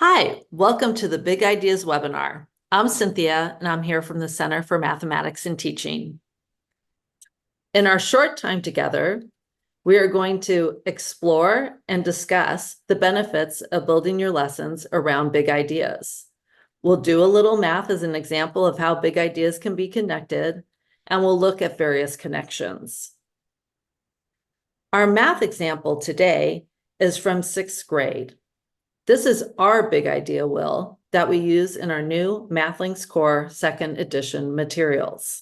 Hi, welcome to the Big Ideas webinar. I'm Cynthia, and I'm here from the Center for Mathematics and Teaching. In our short time together, we are going to explore and discuss the benefits of building your lessons around big ideas. We'll do a little math as an example of how big ideas can be connected, and we'll look at various connections. Our math example today is from 6th grade. This is our big idea wheel that we use in our new MathLinks Core 2nd edition materials.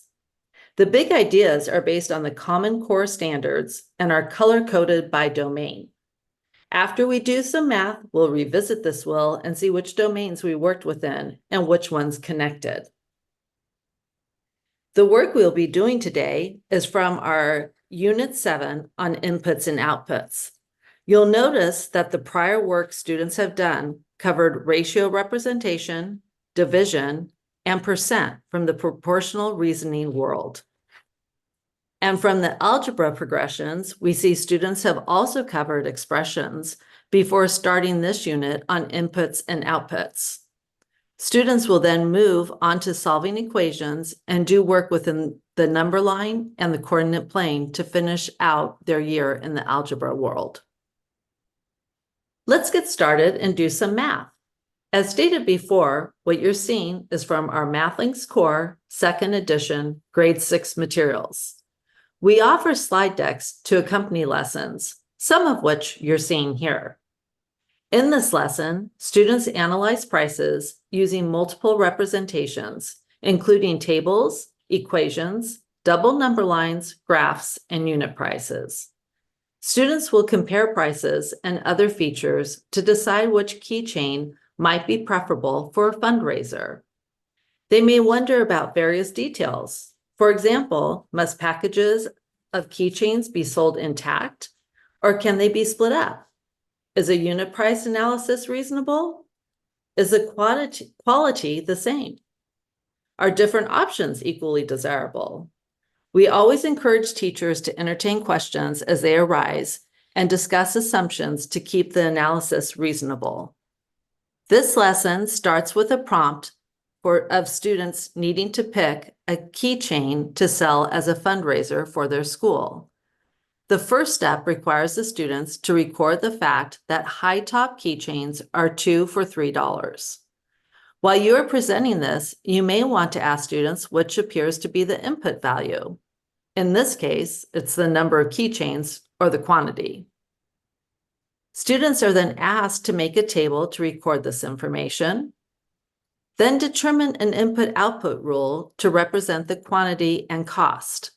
The big ideas are based on the Common Core standards and are color-coded by domain. After we do some math, we'll revisit this wheel and see which domains we worked within and which ones connected. The work we'll be doing today is from our Unit 7 on inputs and outputs. You'll notice that the prior work students have done covered ratio representation, division, and percent from the proportional reasoning world. And from the algebra progressions, we see students have also covered expressions before starting this unit on inputs and outputs. Students will then move on to solving equations and do work within the number line and the coordinate plane to finish out their year in the algebra world. Let's get started and do some math. As stated before, what you're seeing is from our MathLinks Core 2nd edition grade 6 materials. We offer slide decks to accompany lessons, some of which you're seeing here. In this lesson, students analyze prices using multiple representations, including tables, equations, double number lines, graphs, and unit prices. Students will compare prices and other features to decide which keychain might be preferable for a fundraiser. They may wonder about various details. For example, must packages of keychains be sold intact, or can they be split up? Is a unit price analysis reasonable? Is the quality the same? Are different options equally desirable? We always encourage teachers to entertain questions as they arise and discuss assumptions to keep the analysis reasonable. This lesson starts with a prompt of students needing to pick a keychain to sell as a fundraiser for their school. The first step requires the students to record the fact that high top keychains are 2 for $3. While you are presenting this, you may want to ask students which appears to be the input value. In this case, it's the number of keychains or the quantity. Students are then asked to make a table to record this information, then determine an input-output rule to represent the quantity and cost.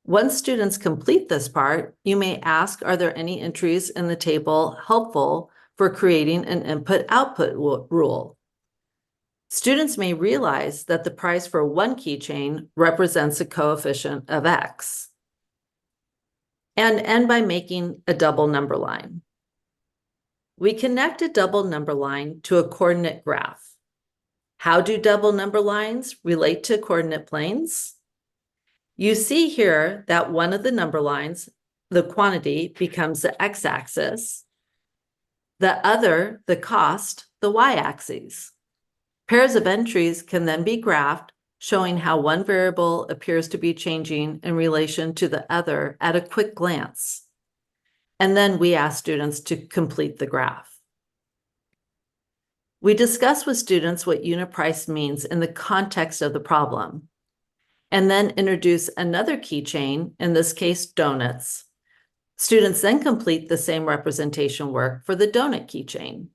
Once students complete this part, you may ask, are there any entries in the table helpful for creating an input-output rule? Students may realize that the price for one keychain represents a coefficient of X, and end by making a double number line. We connect a double number line to a coordinate graph. How do double number lines relate to coordinate planes? You see here that one of the number lines, the quantity, becomes the x-axis, the other, the cost, the y-axis. Pairs of entries can then be graphed, showing how one variable appears to be changing in relation to the other at a quick glance. And then we ask students to complete the graph. We discuss with students what unit price means in the context of the problem, and then introduce another keychain, in this case, donuts. Students then complete the same representation work for the donut keychain.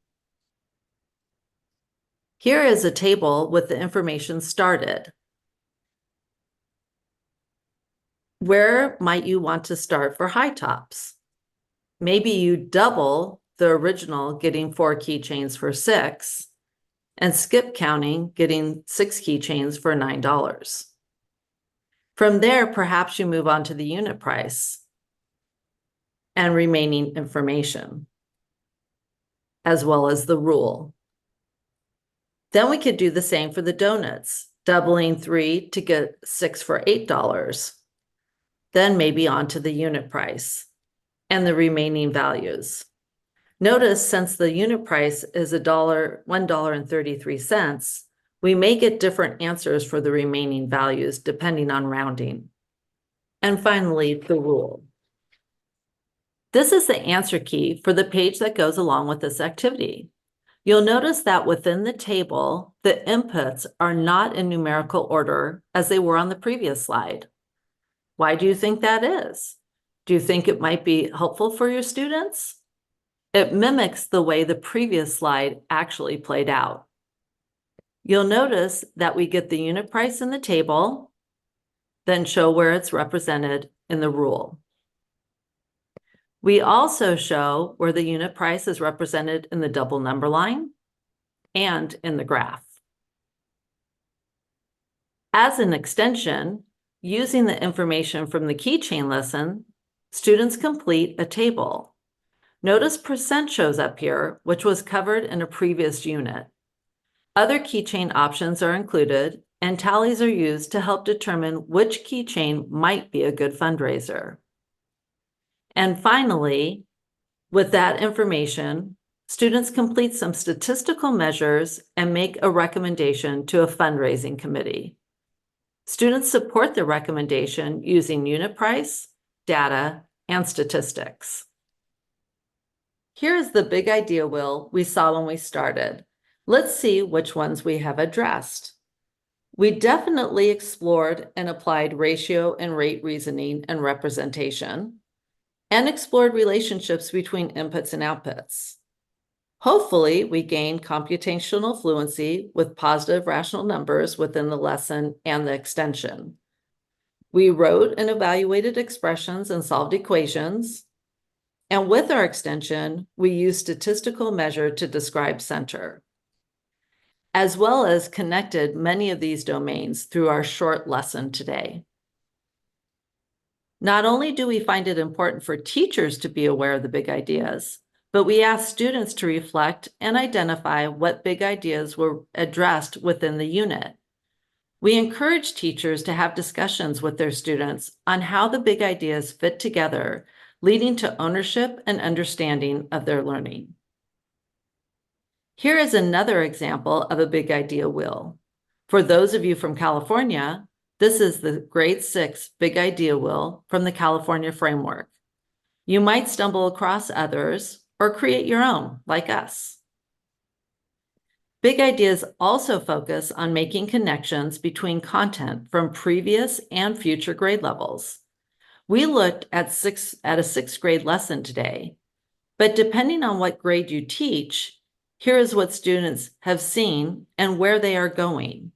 Here is a table with the information started. Where might you want to start for high tops? Maybe you double the original, getting 4 keychains for $6, and skip counting, getting 6 keychains for $9. From there, perhaps you move on to the unit price and remaining information, as well as the rule. Then we could do the same for the donuts, doubling 3 to get 6 for $8. Then maybe on to the unit price and the remaining values. Notice since the unit price is $1.33, we may get different answers for the remaining values depending on rounding. And finally, the rule. This is the answer key for the page that goes along with this activity. You'll notice that within the table, the inputs are not in numerical order as they were on the previous slide. Why do you think that is? Do you think it might be helpful for your students? It mimics the way the previous slide actually played out. You'll notice that we get the unit price in the table, then show where it's represented in the rule. We also show where the unit price is represented in the double number line and in the graph. As an extension, using the information from the keychain lesson, students complete a table. Notice percent shows up here, which was covered in a previous unit. Other keychain options are included, and tallies are used to help determine which keychain might be a good fundraiser. And finally, with that information, students complete some statistical measures and make a recommendation to a fundraising committee. Students support the recommendation using unit price, data, and statistics. Here is the big idea wheel we saw when we started. Let's see which ones we have addressed. We definitely explored and applied ratio and rate reasoning and representation, and explored relationships between inputs and outputs. Hopefully, we gained computational fluency with positive rational numbers within the lesson and the extension. We wrote and evaluated expressions and solved equations. And with our extension, we used statistical measure to describe center, as well as connected many of these domains through our short lesson today. Not only do we find it important for teachers to be aware of the big ideas, but we ask students to reflect and identify what big ideas were addressed within the unit. We encourage teachers to have discussions with their students on how the big ideas fit together, leading to ownership and understanding of their learning. Here is another example of a big idea wheel. For those of you from California, this is the grade 6 big idea wheel from the California framework. You might stumble across others or create your own, like us. Big ideas also focus on making connections between content from previous and future grade levels. We looked at a sixth grade lesson today, but depending on what grade you teach, here is what students have seen and where they are going.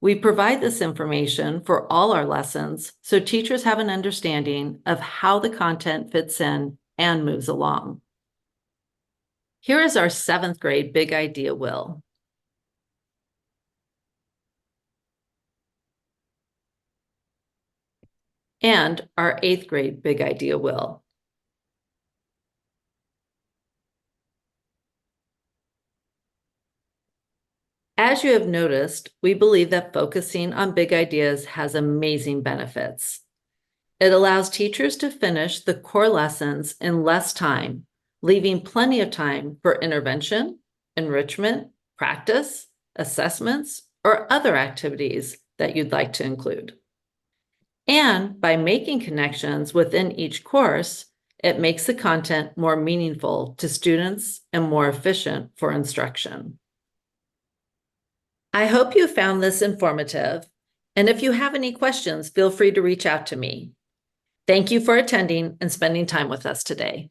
We provide this information for all our lessons so teachers have an understanding of how the content fits in and moves along. Here is our 7th grade big idea wheel. And our 8th grade big idea wheel. As you have noticed, we believe that focusing on big ideas has amazing benefits. It allows teachers to finish the core lessons in less time, leaving plenty of time for intervention, enrichment, practice, assessments, or other activities that you'd like to include. And by making connections within each course, it makes the content more meaningful to students and more efficient for instruction. I hope you found this informative, and if you have any questions, feel free to reach out to me. Thank you for attending and spending time with us today.